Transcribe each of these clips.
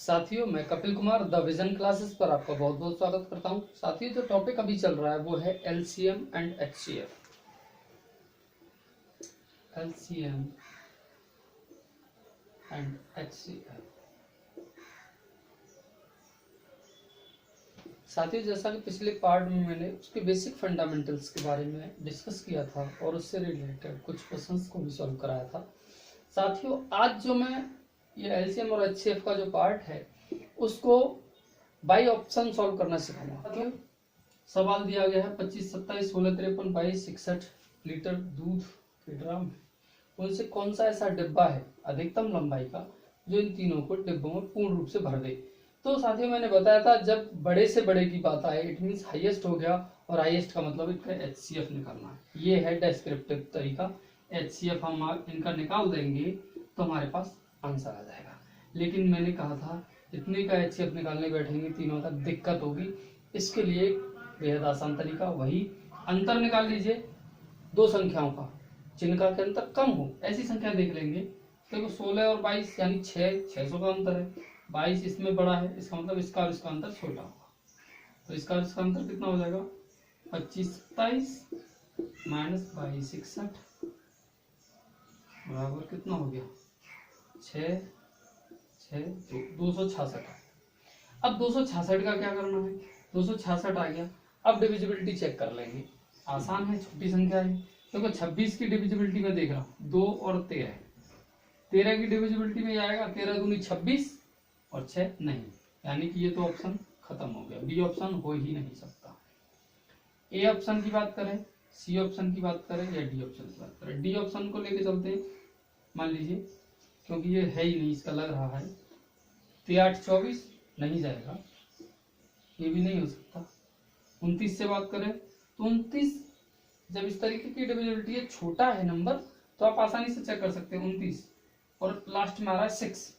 साथियों, मैं Kapil Kumar the vision classes पर आपका बहुत बहुत स्वागत करता हूं। साथियों, जो टॉपिक अभी चल रहा है वो है LCM and HCF. LCM and HCF. साथियों, जैसा कि पिछले पार्ट में मैंने उसके बेसिक फंडामेंटल्स के बारे में डिस्कस किया था और उससे रिलेटेड कुछ क्वेश्चंस को भी सॉल्व कराया था। साथियों, आज जो मैं ये एलसीएम और एचसीएफ का जो पार्ट है उसको बाई ऑप्शन सॉल्व करना सिखाऊंगा। सवाल दिया गया है 25, 27, 16, 53, 22, 61 लीटर दूध के ड्रम उनसे कौन सा ऐसा डिब्बा है अधिकतम लंबाई का जो इन तीनों को डिब्बों में पूर्ण रूप से भर दे। तो साथियों, मैंने बताया था जब बड़े से बड़े की बात आए इट मीन्स हाईएस्ट हो गया, और हाईएस्ट का मतलब इनका एचसीएफ निकालना है। ये है डेस्क्रिप्टिव तरीका। एचसीएफ हम इनका निकाल देंगे तो हमारे पास आंसर आ जाएगा। लेकिन मैंने कहा था इतने का एचसीएफ निकालने बैठेंगे तीनों का दिक्कत होगी। इसके लिए बेहद आसान तरीका, वही अंतर निकाल लीजिए दो संख्याओं का जिनका के अंतर कम हो, ऐसी संख्या देख लेंगे। देखो 16 और 22 यानी 600 का अंतर है। 22 इसमें बड़ा है, इसका मतलब इसका और इसका अंतर छोटा होगा। तो इसका और इसका अंतर कितना हो जाएगा? 25, 27 माइनस 22, 61 बराबर कितना हो गया? 266। अब 266 का क्या करना है? 266 आ गया। अब डिविजिबिलिटी चेक कर लेंगे, आसान है, छोटी संख्या है। देखो 26 की डिविजिबिलिटी में देख रहा हूँ 2 और 13। 13 की डिविजिबिलिटी में आएगा 13 दूनी 26 और 6 नहीं, यानी कि ये तो ऑप्शन खत्म हो गया। बी ऑप्शन हो ही नहीं सकता। ए ऑप्शन की बात करें, सी ऑप्शन की बात करें या डी ऑप्शन की बात करें। डी ऑप्शन को लेके चलते हैं, मान लीजिए, क्योंकि ये है ही नहीं, इसका लग रहा है 8, 24 नहीं जाएगा, ये भी नहीं हो सकता। 29 से बात करें तो 29 जब इस तरीके की डिविजिबिलिटी है, छोटा है नंबर, तो आप आसानी से चेक कर सकते हैं 29 और लास्ट में आ रहा है 6।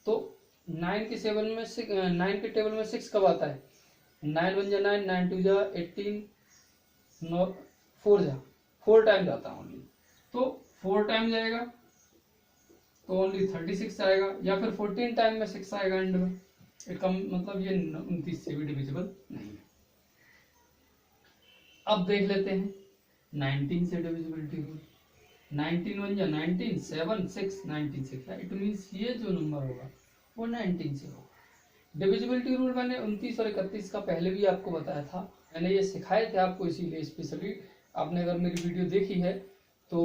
तो 9 के टेबल में 6 कब आता है? 9 1 जा 9, 9 2 जा 18, 4 जा 4 टाइम जाता है ओनली। तो 4 टाइम जाएगा तो ओनली 36 आएगा, या फिर 14 टाइम में 6 आएगा एंड में। इसका मतलब ये 29 से भी डिविजिबल नहीं है। अब देख लेते हैं 19 से डिविजिबिलिटी रूल। 19 1 या 19, 7 6, 19 6, इट मीन्स ये जो नंबर होगा वो 19 से होगा। डिविजिबिलिटी रूल मैंने 29 और 31 का पहले भी आपको बताया था, मैंने ये सिखाए थे आपको, इसीलिए स्पेशली आपने अगर मेरी वीडियो देखी है तो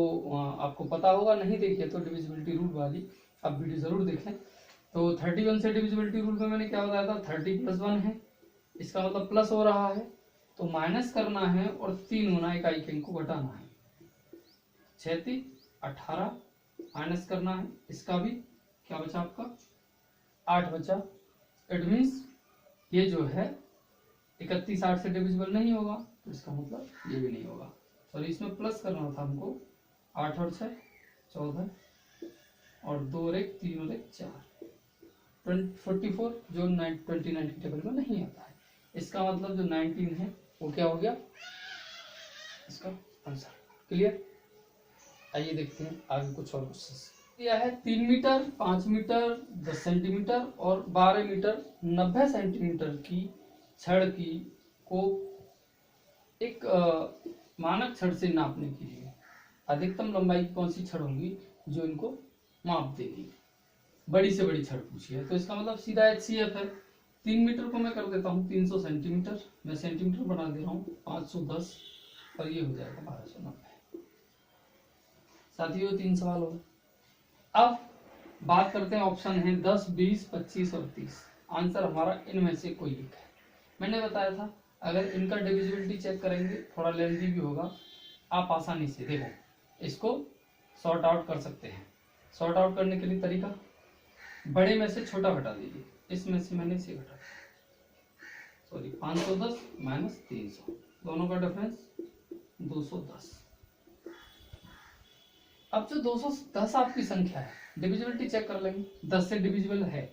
आपको पता होगा, नहीं देखी है तो डिविजिबिलिटी रूल वाली आप वीडियो जरूर देखें। तो 31 से डिविजिबिलिटी रूल में मैंने क्या बताया था? 30 + 1 है, इसका मतलब प्लस हो रहा है तो माइनस करना है और 3 होना, इकाई के अंक को घटाना है। 36 18 माइनस करना है, इसका भी क्या बचा आपका? 8 बचा। इट मीन्स ये जो है 31 8 से डिविजिबल नहीं होगा, तो इसका मतलब ये भी नहीं होगा। सॉरी, इसमें प्लस करना था हमको। 8 और 6 14 और 2 और 1 3 और 1 4, 44 जो 29 के टेबल में नहीं आता है। इसका मतलब जो 19 है वो क्या हो गया इसका आंसर। क्लियर? आइए देखते हैं आगे कुछ और क्वेश्चन दिया है। 3 मीटर, 5 मीटर, 10 सेंटीमीटर और 12 मीटर 90 सेंटीमीटर की छड़ की को एक मानक छड़ से नापने के लिए अधिकतम लंबाई की कौन सी छड़ होगी जो इनको माप देगी? बड़ी से बड़ी छड़ पूछी है, तो इसका मतलब सीधा एचसीएफ है। 3 मीटर को मैं कर देता हूँ 300 सेंटीमीटर, मैं सेंटीमीटर बना दे रहा हूँ 510 और ये हो जाएगा 1290। साथियों, 3 सवाल हो गए। अब बात करते हैं, ऑप्शन है 10, 20, 25 और 30। आंसर हमारा इनमें से कोई एक है। मैंने बताया था अगर इनका डिविजिबिलिटी चेक करेंगे, थोड़ा लेंथी भी होगा, आप आसानी से देखो इसको सॉर्ट आउट कर सकते हैं। सॉर्ट आउट करने के लिए तरीका, बड़े में से छोटा घटा दीजिए। इसमें से मैंने इसे घटा, सॉरी 510 माइनस 300, दोनों का डिफरेंस 210। अब जो 210 आपकी संख्या है, डिविजिबिलिटी चेक कर लेंगे। 10 से डिविजिबल है,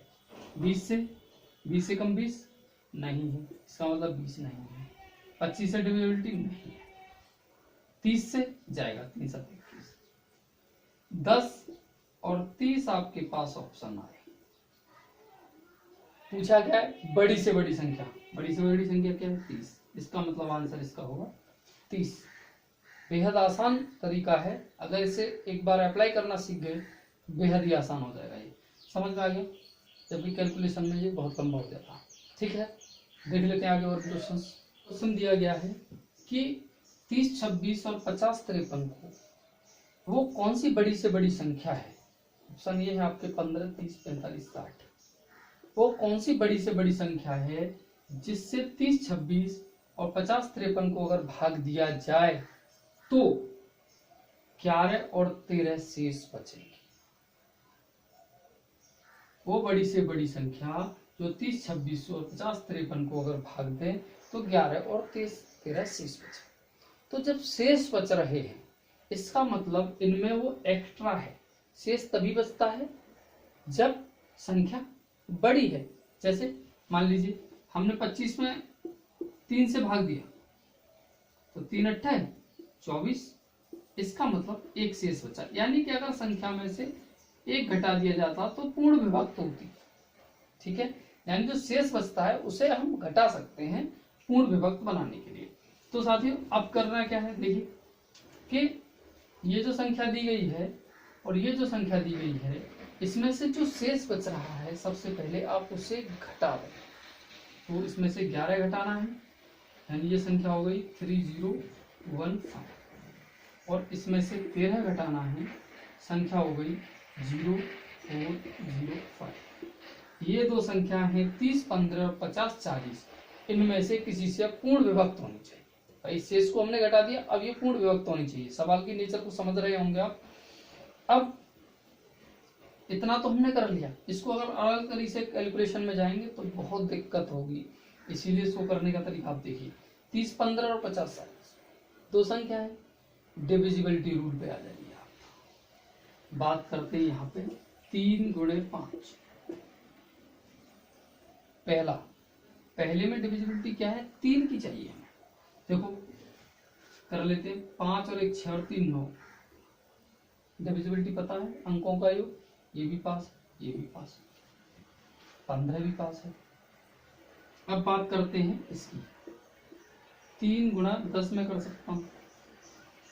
20 से कम 20 नहीं है, इसका मतलब 20 नहीं है। 25 से डिविजिबिलिटी नहीं है, 30 से जाएगा 3 7 21, 10 और 30 आपके पास ऑप्शन आए। पूछा क्या है, बड़ी से बड़ी संख्या। बड़ी से बड़ी संख्या क्या है, 30। इसका मतलब आंसर इसका होगा 30। बेहद आसान तरीका है, अगर इसे एक बार अप्लाई करना सीख गए बेहद ही आसान हो जाएगा। ये समझ में आ गया, जबकि कैलकुलेशन में ये बहुत लंबा हो जाता। ठीक है, देख लेते हैं आगे और क्वेश्चन दिया गया है कि 30, 26 और 50, 53 को वो कौन सी बड़ी से बड़ी संख्या है। ऑप्शन ये है आपके 15, 30, 45, 60। वो कौन सी बड़ी से बड़ी संख्या है जिससे 30, 26 और 50, 53 को अगर भाग दिया जाए तो 11 और 13 शेष बचेंगे। वो बड़ी से बड़ी संख्या जो 30, 26 और 50, 53 को अगर भाग दें तो 11 और 13 शेष बचे। तो जब शेष बच रहे हैं इसका मतलब इनमें वो एक्स्ट्रा है। शेष तभी बचता है जब संख्या बड़ी है। जैसे मान लीजिए हमने 25 में 3 से भाग दिया तो 3 अट्ठा 24, इसका मतलब एक शेष बचा। यानी कि अगर संख्या में से एक घटा दिया जाता तो पूर्ण विभक्त होती। ठीक है, यानी जो शेष बचता है उसे हम घटा सकते हैं पूर्ण विभक्त बनाने के लिए। तो साथियों अब करना क्या है, देखिए कि ये जो संख्या दी गई है और ये जो संख्या दी गई है, इसमें से जो शेष बच रहा है सबसे पहले आप उसे घटा दें। तो इसमें से 11 घटाना है, यानी ये संख्या हो गई 3015, और इसमें से 13 घटाना है, संख्या हो गई 0405। ये दो संख्या हैं 30, 15, 50, 40। इनमें से किसी से पूर्ण विभक्त होनी चाहिए। भाई शेष को हमने घटा दिया, अब ये पूर्ण विभक्त होनी चाहिए। सवाल की नेचर को समझ रहे होंगे आप। अब इतना तो हमने कर लिया, इसको अगर अलग तरीके से कैलकुलेशन में जाएंगे तो बहुत दिक्कत होगी, इसीलिए इसको करने का तरीका आप देखिए। 30, 15 और 50, 40 दो संख्या है, डिविजिबिलिटी रूल पे आ जाइए आप। बात करते हैं यहाँ पे 3 गुणे 5। पहले में डिविजिबिलिटी क्या है, 3 की चाहिए हमें। देखो कर लेते हैं, 5 और 1 6 और 3 9। डिविजिबिलिटी पता है, अंकों का योग, ये भी पास, ये भी पास, 15 भी पास है। अब बात करते हैं इसकी, 3 गुणा 10 में कर सकता हूं।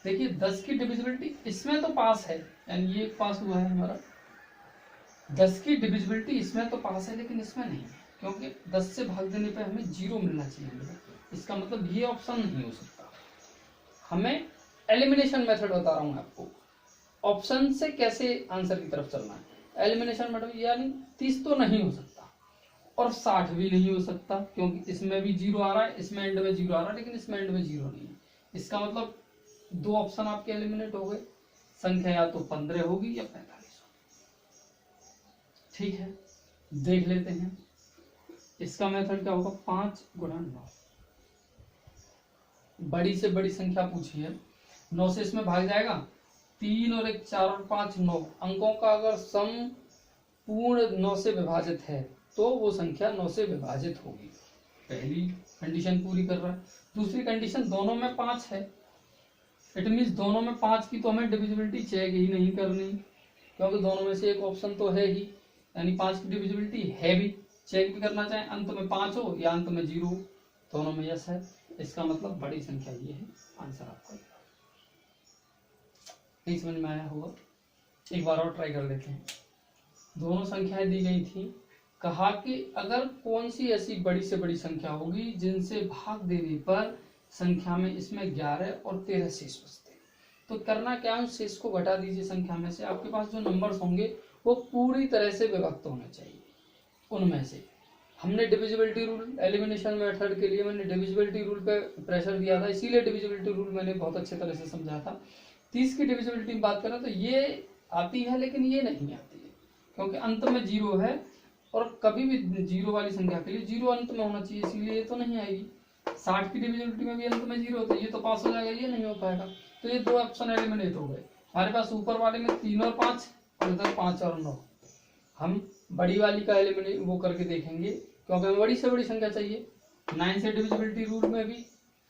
देखिए 10 की डिविजिबिलिटी इसमें तो पास है, यानी ये पास हुआ है हमारा। 10 की डिविजिबिलिटी इसमें तो पास है लेकिन इसमें नहीं है, क्योंकि 10 से भाग देने पे हमें 0 मिलना चाहिए। इसका मतलब ये ऑप्शन नहीं हो सकता। हमें एलिमिनेशन मेथड बता रहा हूं आपको, ऑप्शन से कैसे आंसर की तरफ चलना है। एलिमिनेशन मेथड यानी 30 तो नहीं हो सकता और 60 भी नहीं हो सकता, क्योंकि इसमें भी 0 आ रहा है, इसमें एंड में 0 आ रहा है, लेकिन इसमें एंड में 0 नहीं है। इसका मतलब दो ऑप्शन आपके एलिमिनेट हो गए। संख्या या तो 15 होगी या 45 होगी। ठीक है, देख लेते हैं इसका मेथड क्या होगा। 5 गुणा 9, बड़ी से बड़ी संख्या पूछी है, 9 से इसमें भाग जाएगा, 3 और 1 4 और 5 9। अंकों का अगर सम पूर्ण 9 से विभाजित है तो वो संख्या 9 से विभाजित होगी। पहली कंडीशन पूरी कर रहा है। दूसरी कंडीशन दोनों में 5 है, इट मीन्स दोनों में 5 की तो हमें डिविजिबिलिटी चेक ही नहीं करनी, क्योंकि दोनों में से एक ऑप्शन तो है ही, यानी 5 की डिविजिबिलिटी है भी। चेक भी करना चाहे अंत में 5 हो या अंत में 0 हो, दोनों में यस है। इसका मतलब बड़ी संख्या ये है। आंसर आपका नहीं समझ में आया होगा, एक बार और ट्राई कर लेते हैं। दोनों संख्याएं दी गई थी, कहा कि अगर कौन सी ऐसी बड़ी से बड़ी संख्या होगी जिनसे भाग देने पर संख्या में इसमें 11 और 13 शेष बचते हैं। तो करना क्या है, शेष को घटा दीजिए संख्या में से। आपके पास जो नंबर्स होंगे वो पूरी तरह से विभक्त होने चाहिए। उनमें से हमने डिविजिबिलिटी रूल, एलिमिनेशन मेथड के लिए मैंने डिविजिबिलिटी रूल पे प्रेशर दिया था, इसीलिए डिविजिबिलिटी रूल मैंने बहुत अच्छे तरह से समझा था। 30 की डिविजिबिलिटी की बात करें तो ये आती है लेकिन ये नहीं आती है, क्योंकि अंत में 0 है और कभी भी 0 वाली संख्या के लिए 0 अंत में होना चाहिए, इसीलिए ये तो नहीं आएगी। 60 की डिविजिबिलिटी में भी अंत में 0 होता है, ये तो पास हो जाएगा, ये नहीं हो पाएगा। तो ये दो ऑप्शन एलिमिनेट हो गए। हमारे पास ऊपर वाले में 3 और 5 और इधर 5 और 9। हम बड़ी वाली का एलिमिनेट वो करके देखेंगे, क्योंकि हमें बड़ी से बड़ी संख्या चाहिए। 9 से डिविजिबिलिटी रूल में भी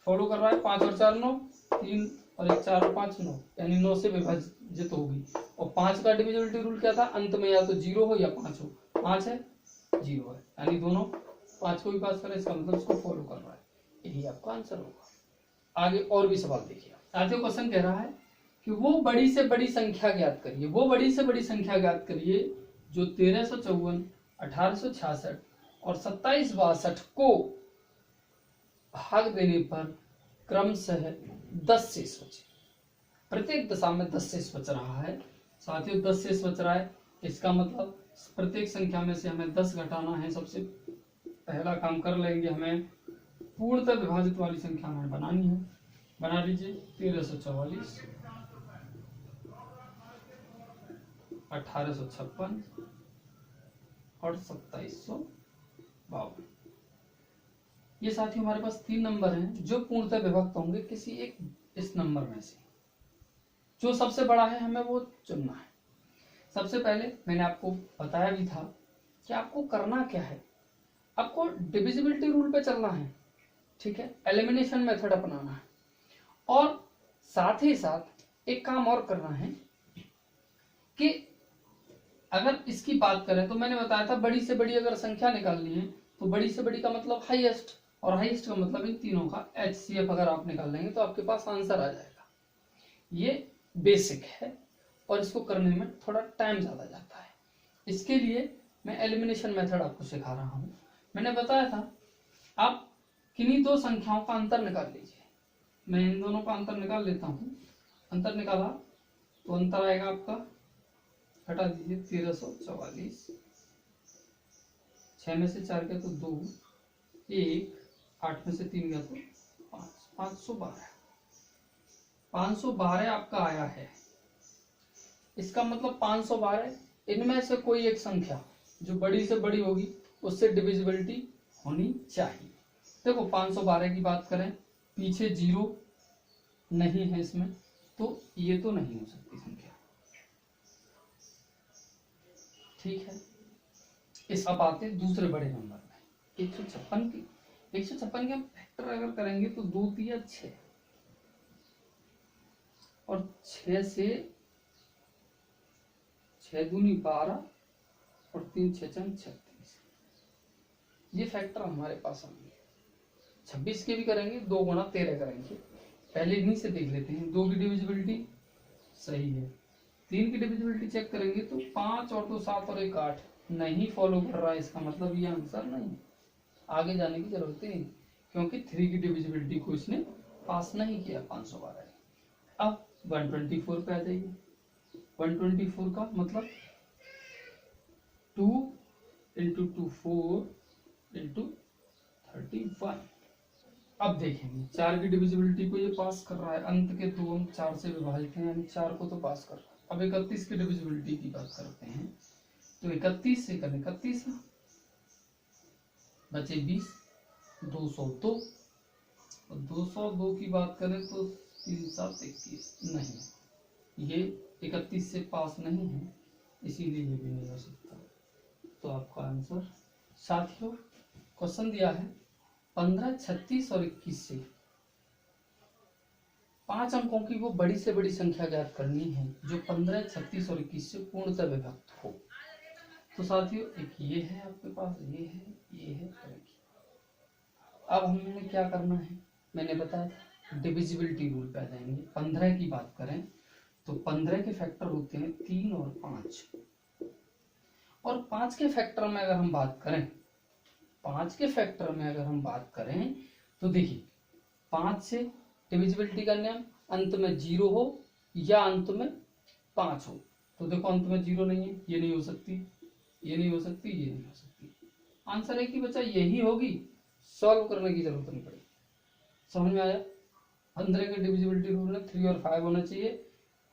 फॉलो कर रहा है, 5 और 4 9, 3 और 1 4 और 5 9, यानी 9 से विभाजित होगी। और 5 का डिविजिबिलिटी रूल क्या था, अंत में या तो 0 हो या 5 हो। 5 है 0 है, यानी दोनों 5 को भी पास करें, इसका मतलब इसको फॉलो कर रहा है। यही आपका आंसर होगा। आगे और भी सवाल देखिए। आगे क्वेश्चन कह रहा है कि वो बड़ी से बड़ी संख्या ज्ञात करिए। वो बड़ी से बड़ी संख्या ज्ञात करिए जो 1354, 1866 और 2762 को भाग देने पर क्रमशः 10 शेष बचे। प्रत्येक दशा में 10 शेष बच रहा है साथियों, 10 शेष बच रहा है। इसका मतलब प्रत्येक संख्या में से हमें 10 घटाना है। सबसे पहला काम कर लेंगे, हमें पूर्णतः विभाजित वाली संख्या हमें बनानी है। बना लीजिए 1344, 1856 और 2752। ये साथियों हमारे पास 3 नंबर हैं जो पूर्णतः विभक्त होंगे किसी एक इस नंबर में से। जो सबसे बड़ा है हमें वो चुनना है। सबसे पहले मैंने आपको बताया भी था कि आपको करना क्या है, आपको डिविजिबिलिटी रूल पे चलना है, ठीक है, एलिमिनेशन मेथड अपनाना है, और साथ ही साथ एक काम और करना है कि अगर इसकी बात करें तो मैंने बताया था बड़ी से बड़ी अगर संख्या निकालनी है तो बड़ी से बड़ी का मतलब हाईएस्ट, और हाईएस्ट का मतलब इन तीनों का HCF अगर आप निकाल लेंगे तो आपके पास आंसर आ जाएगा। ये बेसिक है और इसको करने में थोड़ा टाइम ज्यादा जाता है। इसके लिए मैं एलिमिनेशन मेथड आपको सिखा रहा हूं। मैंने बताया था आप किन्हीं दो संख्याओं का अंतर निकाल लीजिए। मैं इन दोनों का अंतर निकाल लेता हूं। अंतर निकाला तो अंतर आएगा आपका, हटा दीजिए 1344, 6 में से 4 गया तो 2, 1, 8 में से 3 गया तो 5, 512। 512 आपका आया है। इसका मतलब 512 इनमें से कोई एक संख्या जो बड़ी से बड़ी होगी उससे डिविजिबिलिटी होनी चाहिए। देखो 512 की बात करें, पीछे 0 नहीं है इसमें, तो ये तो नहीं हो सकती संख्या, ठीक है। इस अब आते हैं दूसरे बड़े नंबर में 156 की। 156 के हम फैक्टर अगर करेंगे तो 2 3 6 और 6 से 6 दूनी 12 और 3 6 36। ये फैक्टर हमारे पास आएंगे। 26 के भी करेंगे, 2 गुणा 13 करेंगे। पहले इन्हीं से देख लेते हैं। 2 की डिविजिबिलिटी सही है, 3 की डिविजिबिलिटी चेक करेंगे तो 5 और 2 7 और 1 8 नहीं फॉलो कर रहा है। इसका मतलब ये आंसर नहीं, आगे जाने की जरूरत ही नहीं, क्योंकि 3 की डिविजिबिलिटी को इसने पास नहीं किया 512। अब 124 पे आ जाइए। 124 का मतलब 2 इंटू 2 4 इंटू 31। अब देखेंगे 4 की डिविजिबिलिटी को ये पास कर रहा है, अंत के 2 अंक 4 से विभाजित हैं, यानी 4 को तो पास कर रहा है। अब 31 की डिविजिबिलिटी की बात करते हैं तो 31 से करें 31 बचे 20, 202, और 202 की बात करें तो 3 7 21 नहीं, ये 31 से पास नहीं है, इसीलिए ये भी नहीं हो सकता। तो आपका आंसर साथियों, क्वेश्चन दिया है 15, 36 और 21 से 5 अंकों की वो बड़ी से बड़ी संख्या ज्ञात करनी है जो 15, 36 और 21 से पूर्णतः विभक्त हो। तो साथियों एक ये है आपके पास, ये है और एक। अब हमें क्या करना है, मैंने बताया था डिविजिबिलिटी रूल पे आ जाएंगे। 15 की बात करें तो 15 के फैक्टर होते हैं 3 और 5, और 5 के फैक्टर में अगर हम बात करें, 5 के फैक्टर में अगर हम बात करें तो देखिए 5 से डिविजिबिलिटी का नियम, अंत में 0 हो या अंत में 5 हो। तो देखो अंत में 0 नहीं है, ये नहीं हो सकती, ये नहीं हो सकती, ये नहीं हो सकती। आंसर एक ही बचा, यही होगी, सॉल्व करने की जरूरत नहीं पड़ेगी। समझ में आया? 15 के डिविजिबिलिटी रूल में 3 और 5 होना चाहिए,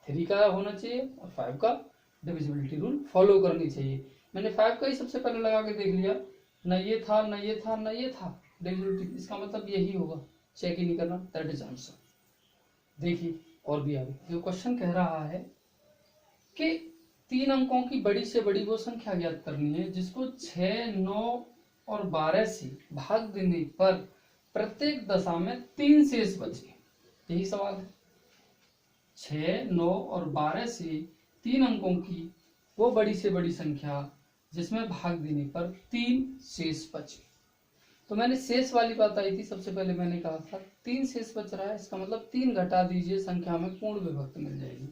3 का होना चाहिए और 5 का डिविजिबिलिटी रूल फॉलो करनी चाहिए। मैंने 5 का ही सबसे पहले लगा के देख लिया, न ये था न ये था न ये था डिविजिबिलिटी, इसका मतलब यही होगा, चेक ही नहीं करना, दैट इज आंसर। देखिए और भी आगे जो क्वेश्चन कह रहा है कि 3 अंकों की बड़ी से बड़ी वो संख्या ज्ञात करनी है जिसको 6, 9 और 12 से भाग देने पर प्रत्येक दशा में 3 शेष बचे। यही सवाल है। 6, 9 और 12 से 3 अंकों की वो बड़ी से बड़ी संख्या जिसमें भाग देने पर 3 शेष बचे। तो मैंने शेष वाली बात आई थी, सबसे पहले मैंने कहा था 3 शेष बच रहा है, इसका मतलब 3 घटा दीजिए, संख्या में पूर्ण विभक्त मिल जाएगी।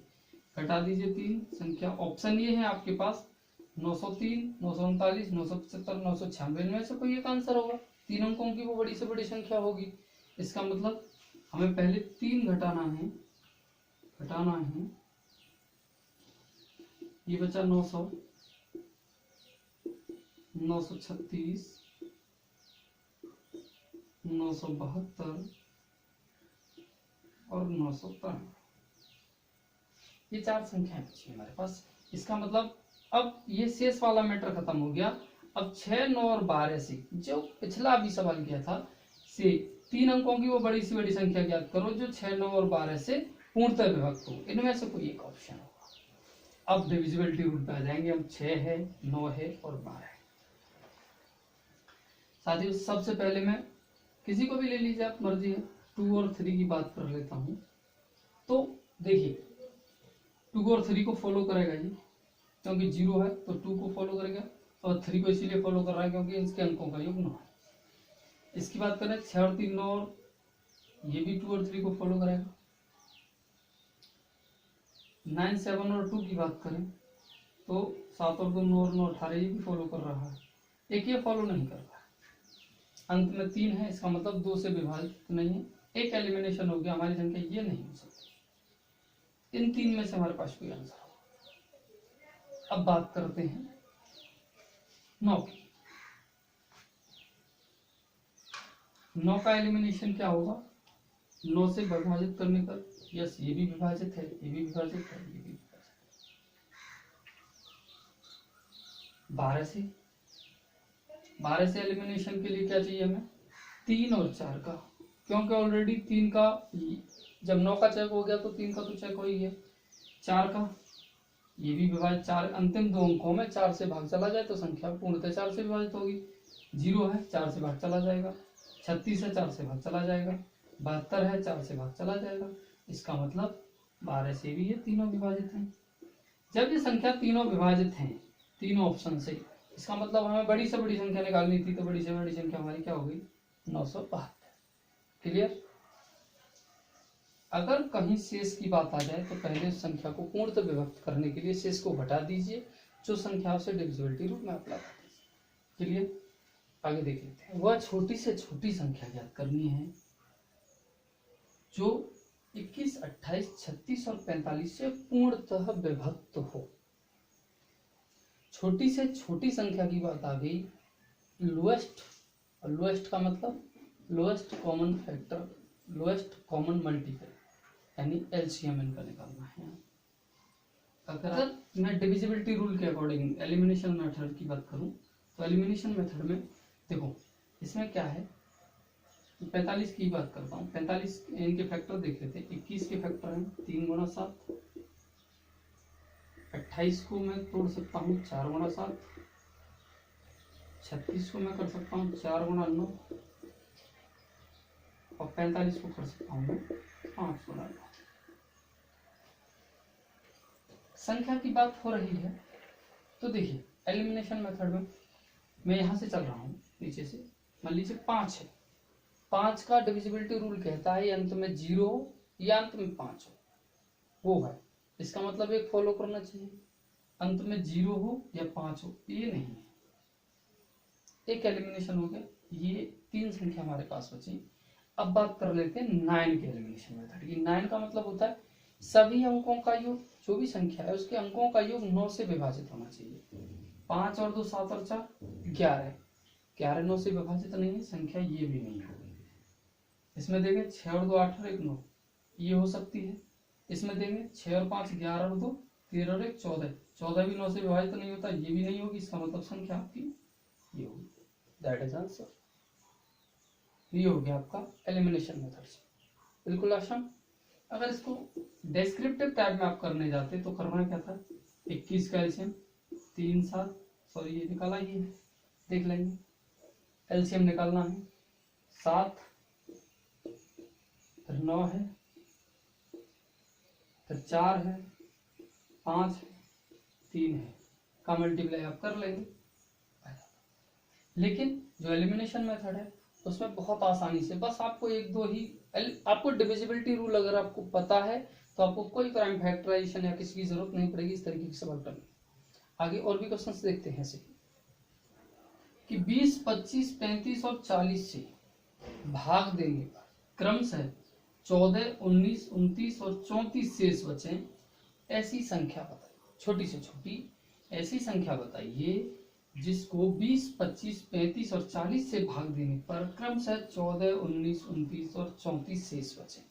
घटा दीजिए 3 संख्या, ऑप्शन ये है आपके पास 903, 939, 975, 996 में से कोई एक आंसर होगा। 3 अंकों की वो बड़ी से बड़ी संख्या होगी। इसका मतलब हमें पहले 3 घटाना है, ये बचा 900, 936, 972 और 993, ये 4 संख्याएं बची हमारे पास। इसका मतलब अब ये शेष वाला मैटर खत्म हो गया। अब 6, 9 और 12 से जो पिछला अभी सवाल किया था से 3 अंकों की वो बड़ी सी बड़ी संख्या ज्ञात करो जो 6, 9 और 12 से पूर्णतः विभक्त हो। इनमें से कोई एक ऑप्शन होगा। अब डिविजिबिलिटी रूल पे आ जाएंगे हम। 6 है, 9 है और 12 है। साथियों सबसे पहले मैं किसी को भी ले लीजिए, आप मर्जी है, 2 और 3 की बात कर लेता हूं। तो देखिए 2 और 3 को फॉलो करेगा ये, क्योंकि 0 है तो 2 को फॉलो करेगा, और 3 को इसीलिए फॉलो कर रहा है क्योंकि इसके अंकों का योग 9 है। इसकी बात करें 6 और 3 9, और ये भी 2 और 3 को फॉलो करेगा। 9, 7 और 2 की बात करें तो 7 और 2 9 और 9 18, ये भी फॉलो कर रहा है। एक ये फॉलो नहीं कर रहा है। अंत में 3 है, इसका मतलब 2 से विभाजित नहीं है। एक एलिमिनेशन हो गया, हमारी संख्या ये नहीं हो सकती। इन 3 में से हमारे पास कोई आंसर होगा। अब बात करते हैं 9 की। 9 का एलिमिनेशन क्या होगा? 9 से विभाजित करने पर, यस ये भी विभाजित है, ये भी विभाजित है, ये भी विभाजित है। 12 से एलिमिनेशन के लिए क्या चाहिए हमें? 3 और 4 का, क्योंकि ऑलरेडी 3 का, जब 9 का चेक हो गया तो 3 का तो चेक हो ही गया। 4 का, ये भी विभाजित, 4 अंतिम 2 अंकों में 4 से भाग चला जाए तो संख्या पूर्णतः 4 से विभाजित होगी। 0 है, 4 से भाग चला जाएगा। 36 है, 4 से भाग चला जाएगा। 72 है, 4 से भाग चला जाएगा। इसका मतलब 12 से भी ये तीनों विभाजित हैं। जब ये संख्या तीनों विभाजित हैं, तीनों ऑप्शन से, इसका मतलब हमें बड़ी से बड़ी संख्या निकालनी थी, तो बड़ी से बड़ी संख्या हमारी क्या हो गई? 972। क्लियर? अगर कहीं शेष की बात आ जाए तो पहले उस संख्या को पूर्णतः विभक्त करने के लिए शेष को घटा दीजिए, जो संख्या से डिविजिबिलिटी रूल में अप्लाई कर दीजिए। क्लियर? आगे देख लेते हैं। वह छोटी से छोटी संख्या ज्ञात करनी है जो 21, 28, 36 और 45 से पूर्णतः विभक्त हो। छोटी से छोटी संख्या की बात आ गई। लोएस्ट, और लोएस्ट का मतलब lowest common factor, lowest common multiple, यानी एलसीएम इनका निकालना है। अगर मैं डिविजिबिलिटी रूल के अकॉर्डिंग एलिमिनेशन मेथड की बात करूं तो एलिमिनेशन मेथड में देखो, इसमें क्या है, 45 की बात करता हूँ। 45 इनके फैक्टर देख लेते हैं। 21 के फैक्टर हैं 3 गुणा 7। 28 को मैं तोड़ सकता हूँ 4 गुणा 7। 36 को मैं कर सकता हूँ 4 गुणा 9, और 45 को कर सकता हूँ 5 गुणा 9। संख्या की बात हो रही है तो देखिए एलिमिनेशन मेथड में मैं यहाँ से चल रहा हूँ नीचे से, मान लीजिए 5 है। 5 का डिविजिबिलिटी रूल कहता है अंत में 0 हो या अंत में 5 हो, वो है। इसका मतलब एक फॉलो करना चाहिए, अंत में 0 हो या 5 हो, ये नहीं है। एक एलिमिनेशन हो गया, ये 3 संख्या हमारे पास बची। अब बात कर लेते हैं 9 के एलिमिनेशन मेथड की। 9 का मतलब होता है सभी अंकों का योग, जो भी संख्या है उसके अंकों का योग 9 से विभाजित होना चाहिए। 5 और 2 7 और 4 11। 11 9 से विभाजित नहीं है, संख्या ये भी नहीं होगी। इसमें देखें 6 और 2 8 और 1 9, ये हो सकती है। इसमें देखें 6 और 5 11 और 2 13 और 1 14। 14 भी 9 से विभाजित नहीं होता, ये भी नहीं होगी। इसका मतलब संख्या आपकी ये होगी। That is answer. ये हो गया आपका एलिमिनेशन मेथड से, बिल्कुल आसान। अगर इसको डेस्क्रिप्टिव टाइप में आप करने जाते तो करना क्या था? 21 का एलसीएम 3 7, सॉरी ये निकाला ही है, देख लेंगे। एलसीएम निकालना है 7, फिर 9 है, फिर 4 है, 5 है, 3 है, का मल्टीप्लाई आप कर लेंगे। लेकिन जो एलिमिनेशन मेथड है उसमें बहुत आसानी से, बस आपको एक दो ही, आपको डिविजिबिलिटी रूल अगर आपको पता है तो आपको कोई प्राइम फैक्टराइजेशन या किसी की जरूरत नहीं पड़ेगी इस तरीके से वर्क करने। आगे और भी क्वेश्चंस देखते हैं ऐसे कि 20, 25, 35 और 40 से भाग देने पर क्रमशः 14, 19, 29 और 34 शेष बचे, ऐसी संख्या बताइए, छोटी से छोटी ऐसी संख्या बताइए जिसको 20, 25, 35 और 40 से भाग देने पर क्रमशः 14, 19, 29 और 34 शेष बचे।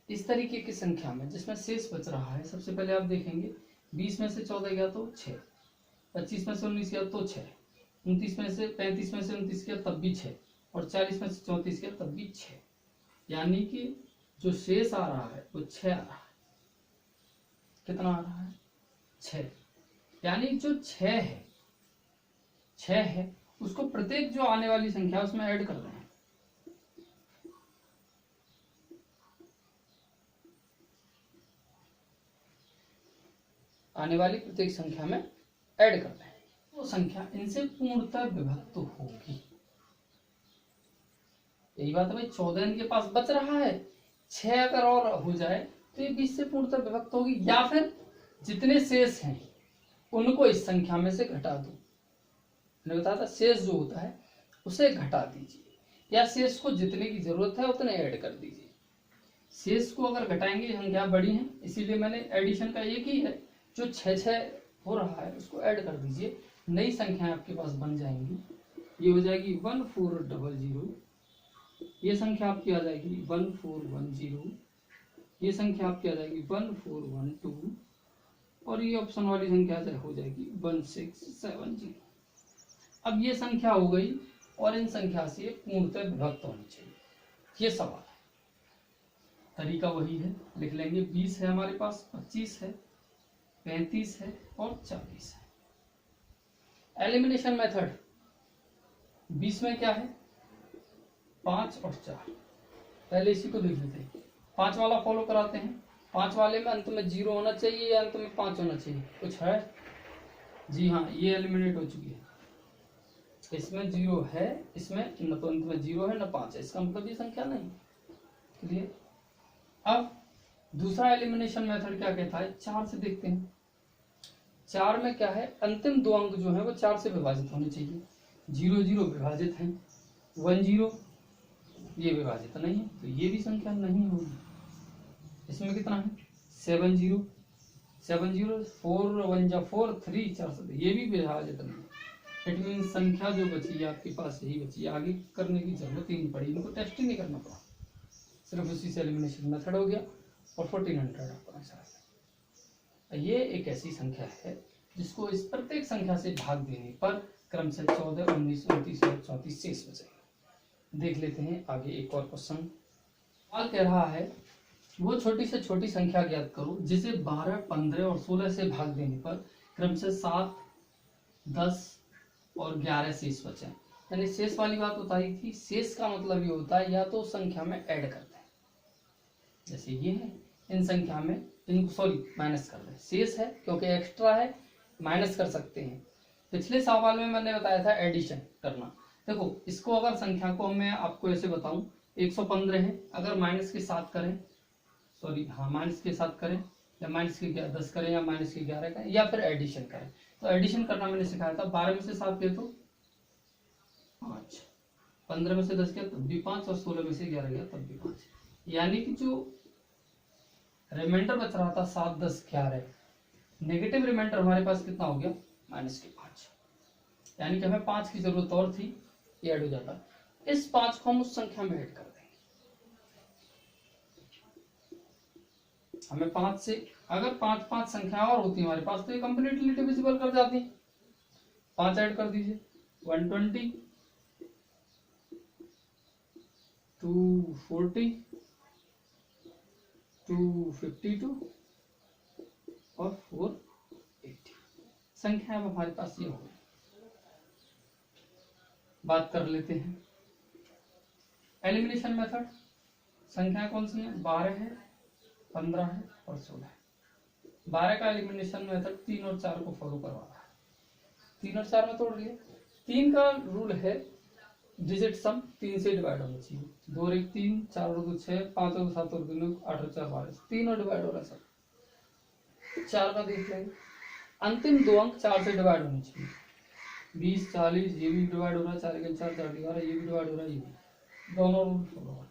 इस तरीके की संख्या में जिसमें शेष बच रहा है, सबसे पहले आप देखेंगे 20 में से 14 गया तो 6, 25 में से 19 गया तो 6, 29 में से 35 में से 29 गया तब भी 6 और 40 में से 34 गया तब भी 6, यानी कि जो शेष आ रहा है वो 6 आ रहा है। कितना आ रहा है? 6। यानी जो 6 है उसको प्रत्येक जो आने वाली संख्या है उसमें ऐड कर दें, आने वाली प्रत्येक संख्या में ऐड कर दें, वो संख्या इनसे पूर्णतः विभक्त होगी। यही बात है भाई, 14 इनके पास बच रहा है, 6 अगर और हो जाए तो ये 20 से पूर्णतः विभक्त होगी, या फिर जितने शेष हैं उनको इस संख्या में से घटा दो। मैंने बताया था शेष जो होता है उसे घटा दीजिए, या शेष को जितने की जरूरत है उतने ऐड कर दीजिए। शेष को अगर घटाएंगे संख्या बड़ी है, इसीलिए मैंने एडिशन का एक ही है, जो 6 हो रहा है उसको ऐड कर दीजिए, नई संख्याएं आपके पास बन जाएंगी। ये हो जाएगी 1400, ये संख्या आपकी आ जाएगी 1410, ये संख्या आपकी आ जाएगी 1412 और ये ऑप्शन वाली संख्या हो जाएगी 1670। अब ये संख्या हो गई और इन संख्या से पूर्णतः विभक्त होनी चाहिए, ये सवाल है। तरीका वही है, लिख लेंगे 20 है हमारे पास, 25 है, 35 है और 40 है। एलिमिनेशन मेथड 20 में क्या है? 5 और 4। पहले इसी को देख लेते हैं, 5 वाला फॉलो कराते हैं। 5 वाले में अंत में 0 होना चाहिए या अंत में 5 होना चाहिए? कुछ है? जी हाँ, ये एलिमिनेट हो चुकी है, इसमें 0 है, इसमें न तो अंत में 0 है न 5 है, इसका मतलब ये संख्या नहीं। क्लियर? अब दूसरा एलिमिनेशन मेथड क्या कहता है? 4 से देखते हैं। 4 में क्या है? अंतिम दो अंक जो है वो 4 से विभाजित होने चाहिए। 0 0 विभाजित है, 1 0 ये विभाजित नहीं है, तो ये भी संख्या नहीं होगी। इसमें कितना है? 7 0 7 0, 4 1 जा 4, 3 4 7, ये भी विभाजित नहीं है। इट मीन संख्या जो बची आपके पास यही बची, आगे करने की जरूरत ही नहीं पड़ी, इनको टेस्ट ही नहीं करना पड़ा, सिर्फ उसी से एलिमिनेशन मेथड हो गया और 1400 आपका आंसर आ गया। ये एक ऐसी संख्या है जिसको इस प्रत्येक संख्या से भाग देने पर क्रमशः 14, 19, 29 और 34 शेष बचेगा। देख लेते हैं आगे एक और क्वेश्चन। सवाल कह रहा है वो छोटी से छोटी संख्या ज्ञात करो जिसे 12, 15 और 16 से भाग देने पर क्रमशः 7, 10 और 11 शेष बचे। यानी शेष वाली बात बताई थी। शेष का मतलब ये होता है या तो संख्या में ऐड करते हैं, जैसे ये है, इन संख्या में इनको सॉरी माइनस कर दें, शेष है क्योंकि एक्स्ट्रा है, माइनस कर सकते हैं। पिछले सवाल में मैंने बताया था एडिशन करना। देखो इसको अगर संख्या को मैं आपको ऐसे बताऊं 115 है, अगर माइनस के साथ करें, सॉरी हाँ माइनस के साथ करें या माइनस के 10 करें या माइनस के 11 करें या फिर एडिशन करें, तो एडिशन करना मैंने सिखाया था। 12 में से 7 गए तो 5, 15 में से 10 गया तब भी 5 और 16 में से 11 गया तब भी 5, यानी कि जो रिमाइंडर बच रहा था 7, 10, 11, नेगेटिव रिमाइंडर हमारे पास कितना हो गया? -5, यानी कि हमें 5 की जरूरत और थी, ये ऐड हो जाता। इस 5 को हम उस संख्या में ऐड कर देंगे। हमें 5 से अगर 5 संख्या और होती हमारे पास तो ये कंप्लीटली डिविजिबल कर जाती। 5 ऐड कर दीजिए, 120, 240, 252 और 480 संख्या अब हमारे पास ये होगी। बात कर लेते हैं एलिमिनेशन मेथड। संख्या कौन सी है? 12 है, 15 है और 16 है। 12 का एलिमिनेशन मेथड 3 और 4 को फॉलो करवा रहा है। 3 और 4 में तोड़ दिए, 3 का रूल है डिजिट सम 3 से डिवाइड होना चाहिए। 2 और 1 3, 4 और 2 6, 5 और 7 और 3 8 और 4 12, 3 और डिवाइड हो रहा है सर। 4 का देख लेंगे, अंतिम 2 अंक 4 से डिवाइड होने चाहिए। 20 40 ये भी डिवाइड हो रहा है, 4 1 4 4 11 ये भी डिवाइड हो रहा है, ये भी दोनों रूल फॉलो हो।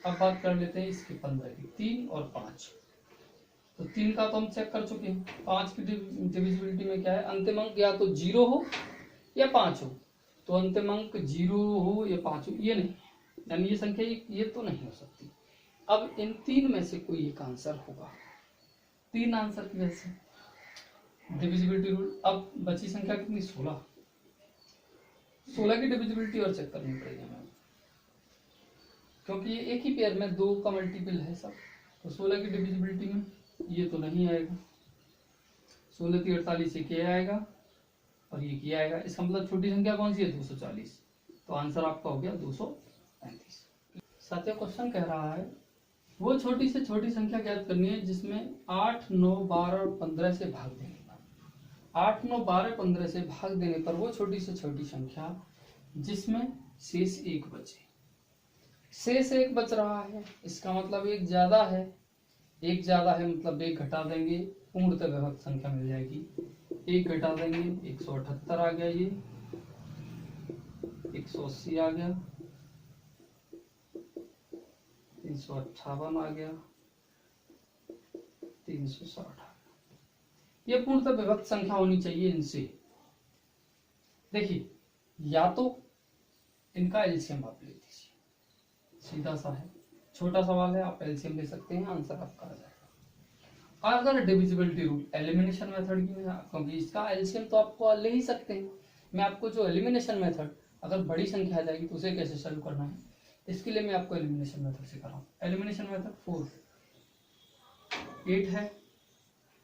अब बात कर लेते हैं इसके 15 की, 3 और 5। तो 3 का तो हम चेक कर चुके हैं। 5 की डिविजिबिलिटी में क्या है, अंतिम अंक या तो 0 हो या 5 हो। तो अंतिम अंक 0 हो या 5 हो, ये नहीं, यानी ये संख्या ये तो नहीं हो सकती। अब इन 3 में से कोई एक आंसर होगा। 3 आंसर की वजह से डिविजिबिलिटी रूल। अब बची संख्या कितनी, 16। 16 की डिविजिबिलिटी और चेक करनी पड़ेगी हमें, क्योंकि ये एक ही पेयर में 2 का मल्टीपल है सब। तो 16 की डिविजिबिलिटी में ये तो नहीं आएगा। 16 की 48 ये आएगा और ये किया आएगा। इसका मतलब छोटी संख्या कौन सी है, 240। तो आंसर आपका हो गया 235। साथियों क्वेश्चन कह रहा है वो छोटी से छोटी संख्या ज्ञात करनी है जिसमें 8 9 12 और 15 से भाग देने पर 8 9 12 15 से भाग देने पर वो छोटी से छोटी संख्या जिसमें शेष 1 बचे। शेष 1 बच रहा है, इसका मतलब 1 ज्यादा है। 1 ज्यादा है मतलब 1 घटा देंगे, पूर्णतः विभक्त संख्या मिल जाएगी। 1 घटा देंगे, 178 आ गया, ये 180 आ गया, 358 आ गया, 360 आ गया। ये पूर्णतः विभक्त संख्या होनी चाहिए इनसे। देखिए, या तो इनका एलसीएम आप ले लीजिए, सीधा सा है, छोटा सवाल है, आप एलसीएम ले सकते हैं, आंसर आपका आ जाएगा। अगर डिविजिबिलिटी रूल एलिमिनेशन मेथड की, क्योंकि इसका एलसीएम तो आपको ले ही सकते हैं। मैं आपको जो एलिमिनेशन मेथड, अगर बड़ी संख्या आ जाएगी तो उसे कैसे सॉल्व करना है, इसके लिए मैं आपको एलिमिनेशन मेथड सिखा रहा हूँ। एलिमिनेशन मेथड 4 8 है,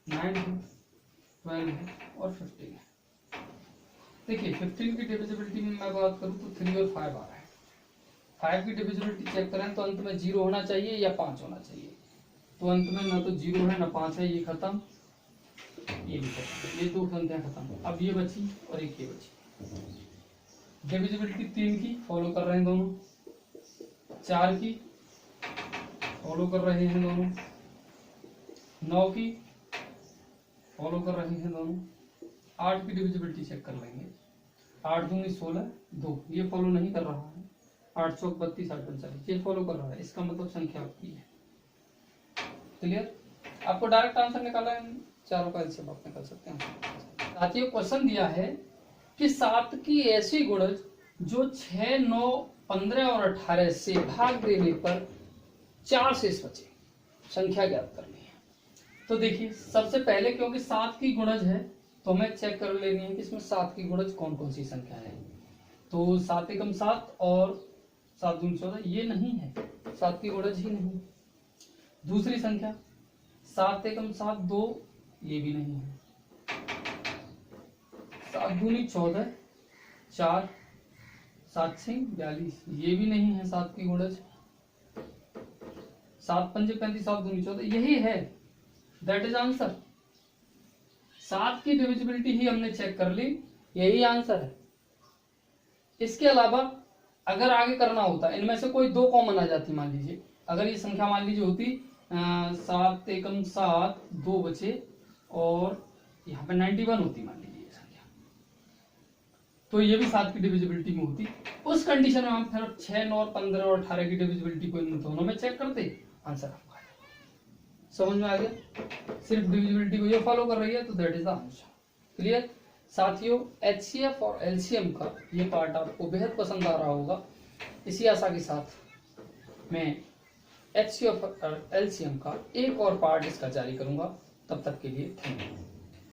9 है, 12 है और 15 है। देखिए 15 की डिविजिबिलिटी में मैं बात करूँ तो 3 और 5 आ रहा है। 5 की डिविजिबिलिटी चेक करें तो अंत में 0 होना चाहिए या 5 होना चाहिए। तो अंत में ना तो 0 है ना 5 है, ये खत्म, ये भी खत्म, ये 2 संख्या खत्म। अब ये बची और एक ये बची। डिविजिबिलिटी 3 की फॉलो कर रहे हैं दोनों, 4 की फॉलो कर रहे हैं दोनों, 9 की फॉलो कर रहे हैं दोनों, 8 की डिविजिबिलिटी चेक कर लेंगे। 8 दूनी 16, 2 ये फॉलो नहीं कर रहा है, 8 चौक 32 8 45 ये फॉलो कर रहा है। इसका मतलब संख्या आपकी है। क्लियर? आपको डायरेक्ट आंसर निकाला है, चारों का एलसीएम आप निकाल सकते हैं। साथियों क्वेश्चन दिया है कि 7 की ऐसी गुणज जो 6 9 15 और 18 से भाग देने पर 4 शेष बचे, संख्या ज्ञात करनी है। तो देखिए सबसे पहले क्योंकि 7 की गुणज है तो हमें चेक कर लेनी है कि इसमें 7 की गुणज कौन कौन सी संख्या है। तो 7 एकम 7 और 7 दूनी 14 ये नहीं है, 7 की गुणज ही नहीं। दूसरी संख्या 7 एकम 7 2 ये भी नहीं है। 7 दूनी 14 4 7 6 42 ये भी नहीं है 7 की गुणज। 7 पंजे 35 7 दूनी 14 यही है, दैट इज आंसर। 7 की डिविजिबिलिटी ही हमने चेक कर ली, यही आंसर है। इसके अलावा अगर आगे करना होता, इनमें से कोई 2 कॉमन आ जाती, मान लीजिए अगर ये संख्या मान लीजिए होती 7 एकम 7 2 बचे और यहाँ पे 91 होती मान लीजिए ये संख्या, तो ये भी 7 की डिविजिबिलिटी में होती। उस कंडीशन में हम फिर 6 9 और 15 और 18 की डिविजिबिलिटी को इन दोनों में चेक करते, आंसर आपका समझ में आ गया। सिर्फ डिविजिबिलिटी को ये फॉलो कर रही है तो that is the answer. Clear? साथियों एचसीएफ और एलसीएम का ये पार्ट आपको बेहद पसंद आ रहा होगा। इसी आशा के साथ मैं एचसीएफ और एलसीएम का एक और पार्ट इसका जारी करूंगा। तब तक के लिए थैंक यू।